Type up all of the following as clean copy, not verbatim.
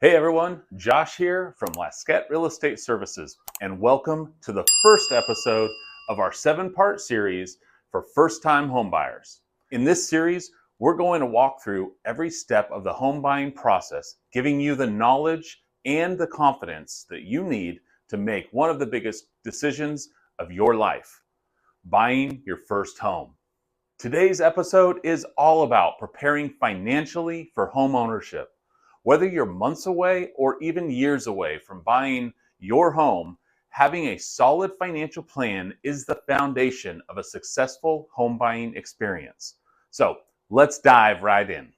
Hey everyone, Josh here from Lasquette Real Estate Services, and welcome to the first episode of our 7-part series for first-time homebuyers. In this series, we're going to walk through every step of the home buying process, giving you the knowledge and the confidence that you need to make one of the biggest decisions of your life, buying your first home. Today's episode is all about preparing financially for home ownership. Whether you're months away or even years away from buying your home, having a solid financial plan is the foundation of a successful home buying experience. So let's dive right in.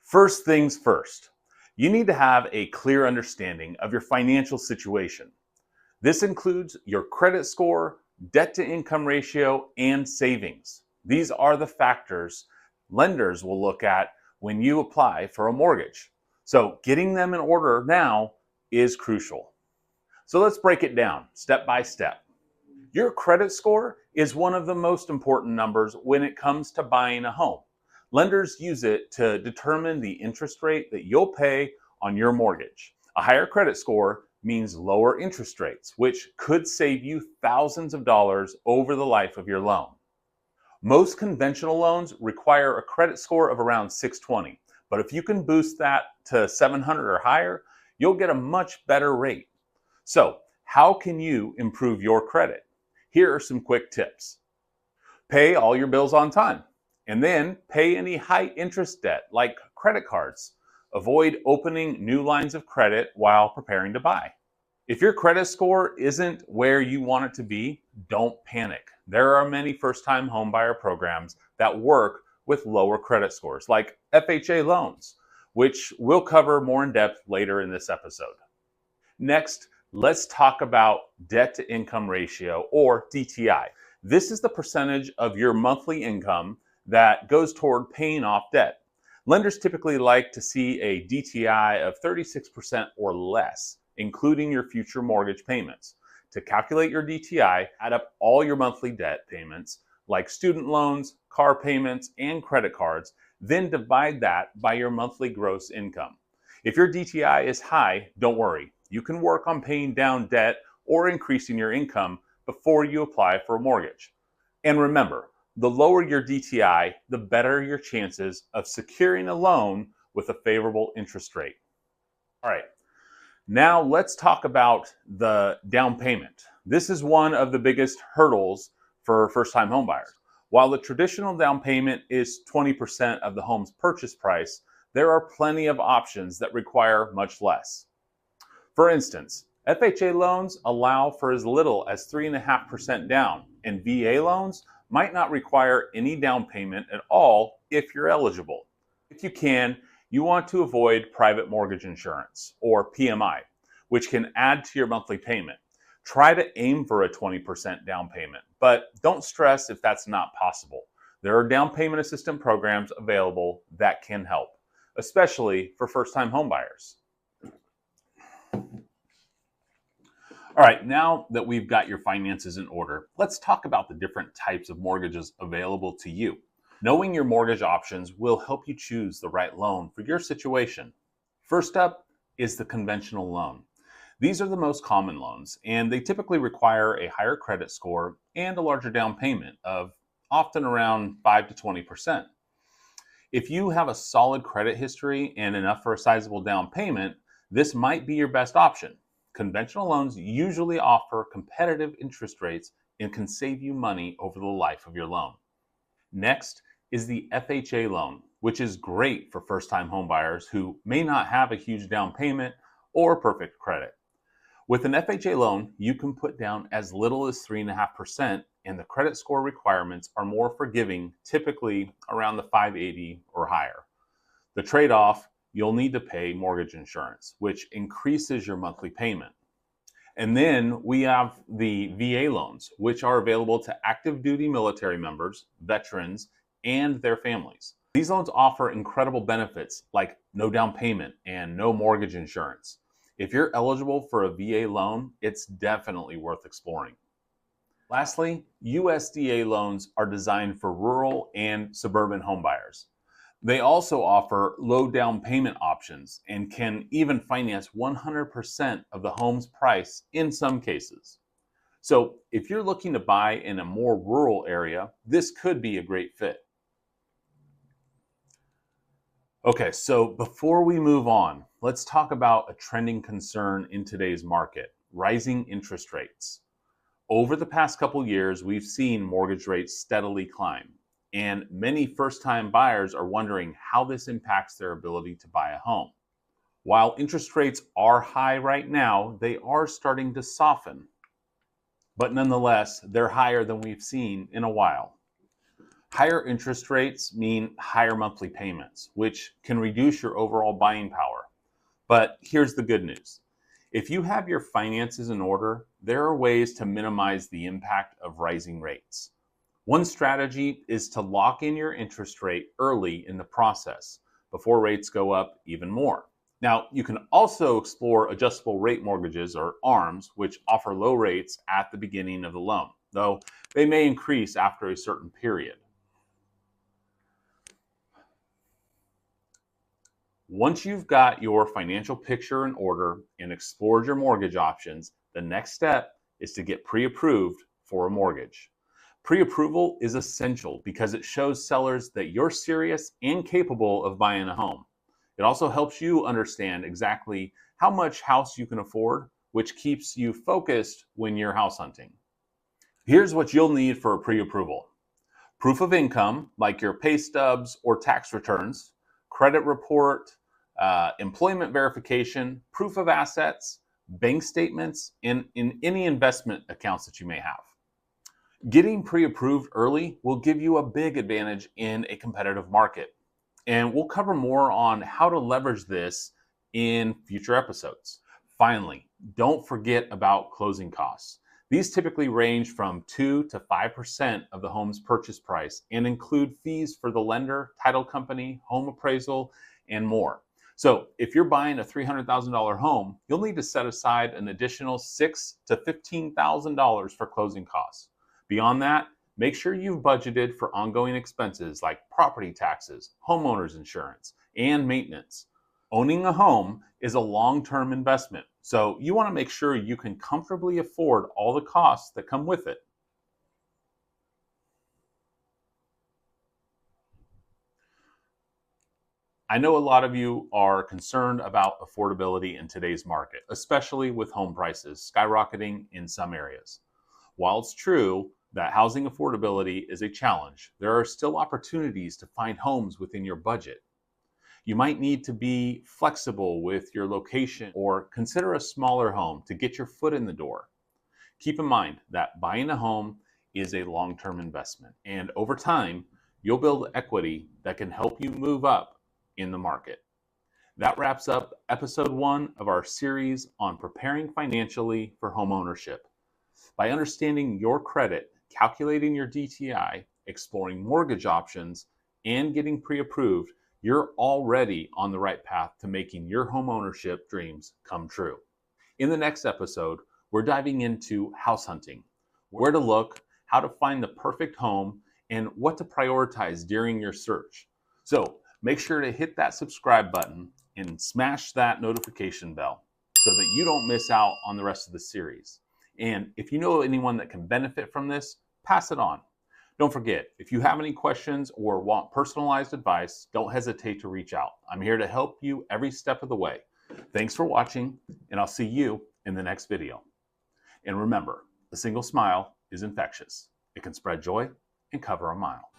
First things first, you need to have a clear understanding of your financial situation. This includes your credit score, debt to income ratio, and savings. These are the factors lenders will look at when you apply for a mortgage. So getting them in order now is crucial. So let's break it down step by step. Your credit score is one of the most important numbers when it comes to buying a home. Lenders use it to determine the interest rate that you'll pay on your mortgage. A higher credit score means lower interest rates, which could save you thousands of dollars over the life of your loan. Most conventional loans require a credit score of around 620. But if you can boost that to 700 or higher, you'll get a much better rate. So, how can you improve your credit? Here are some quick tips. Pay all your bills on time, and then pay any high interest debt like credit cards. Avoid opening new lines of credit while preparing to buy. If your credit score isn't where you want it to be, don't panic. There are many first-time homebuyer programs that work with lower credit scores, like FHA loans, which we'll cover more in depth later in this episode. Next, let's talk about debt to income ratio, or DTI. This is the percentage of your monthly income that goes toward paying off debt. Lenders typically like to see a DTI of 36% or less, including your future mortgage payments. To calculate your DTI, add up all your monthly debt payments, like student loans, car payments, and credit cards, then divide that by your monthly gross income. If your DTI is high, don't worry. You can work on paying down debt or increasing your income before you apply for a mortgage. And remember, the lower your DTI, the better your chances of securing a loan with a favorable interest rate. All right, now let's talk about the down payment. This is one of the biggest hurdles for first-time homebuyers. While the traditional down payment is 20% of the home's purchase price, there are plenty of options that require much less. For instance, FHA loans allow for as little as 3.5% down, and VA loans might not require any down payment at all if you're eligible. If you can, you want to avoid private mortgage insurance, or PMI, which can add to your monthly payment. Try to aim for a 20% down payment, but don't stress if that's not possible. There are down payment assistance programs available that can help, especially for first-time homebuyers. All right, now that we've got your finances in order, let's talk about the different types of mortgages available to you. Knowing your mortgage options will help you choose the right loan for your situation. First up is the conventional loan. These are the most common loans, and they typically require a higher credit score and a larger down payment of often around 5 to 20%. If you have a solid credit history and enough for a sizable down payment, this might be your best option. Conventional loans usually offer competitive interest rates and can save you money over the life of your loan. Next is the FHA loan, which is great for first-time homebuyers who may not have a huge down payment or perfect credit. With an FHA loan, you can put down as little as 3.5%, and the credit score requirements are more forgiving, typically around the 580 or higher. The trade-off, you'll need to pay mortgage insurance, which increases your monthly payment. And then we have the VA loans, which are available to active duty military members, veterans, and their families. These loans offer incredible benefits like no down payment and no mortgage insurance. If you're eligible for a VA loan, it's definitely worth exploring. Lastly, USDA loans are designed for rural and suburban homebuyers. They also offer low down payment options and can even finance 100% of the home's price in some cases. So, if you're looking to buy in a more rural area, this could be a great fit. Okay, so before we move on, let's talk about a trending concern in today's market: rising interest rates. Over the past couple years, we've seen mortgage rates steadily climb, and many first-time buyers are wondering how this impacts their ability to buy a home. While interest rates are high right now, they are starting to soften, but nonetheless, they're higher than we've seen in a while. Higher interest rates mean higher monthly payments, which can reduce your overall buying power. But here's the good news. If you have your finances in order, there are ways to minimize the impact of rising rates. One strategy is to lock in your interest rate early in the process before rates go up even more. Now, you can also explore adjustable rate mortgages, or ARMs, which offer low rates at the beginning of the loan, though they may increase after a certain period. Once you've got your financial picture in order and explored your mortgage options, the next step is to get pre-approved for a mortgage. Pre-approval is essential because it shows sellers that you're serious and capable of buying a home. It also helps you understand exactly how much house you can afford, which keeps you focused when you're house hunting. Here's what you'll need for a pre-approval: proof of income, like your pay stubs or tax returns, credit report, employment verification, proof of assets, bank statements, and in any investment accounts that you may have. Getting pre-approved early will give you a big advantage in a competitive market. And we'll cover more on how to leverage this in future episodes. Finally, don't forget about closing costs. These typically range from 2 to 5% of the home's purchase price and include fees for the lender, title company, home appraisal, and more. So if you're buying a $300,000 home, you'll need to set aside an additional $6,000 to $15,000 for closing costs. Beyond that, make sure you've budgeted for ongoing expenses like property taxes, homeowners insurance, and maintenance. Owning a home is a long-term investment, so you want to make sure you can comfortably afford all the costs that come with it. I know a lot of you are concerned about affordability in today's market, especially with home prices skyrocketing in some areas. While it's true that housing affordability is a challenge, there are still opportunities to find homes within your budget. You might need to be flexible with your location or consider a smaller home to get your foot in the door. Keep in mind that buying a home is a long-term investment, and over time, you'll build equity that can help you move up in the market. That wraps up episode 1 of our series on preparing financially for homeownership. By understanding your credit, calculating your DTI, exploring mortgage options, and getting pre-approved, you're already on the right path to making your homeownership dreams come true. In the next episode, we're diving into house hunting, where to look, how to find the perfect home, and what to prioritize during your search. So make sure to hit that subscribe button and smash that notification bell so that you don't miss out on the rest of the series. And if you know anyone that can benefit from this, pass it on. Don't forget, if you have any questions or want personalized advice, don't hesitate to reach out. I'm here to help you every step of the way. Thanks for watching, and I'll see you in the next video. And remember, a single smile is infectious. It can spread joy and cover a mile.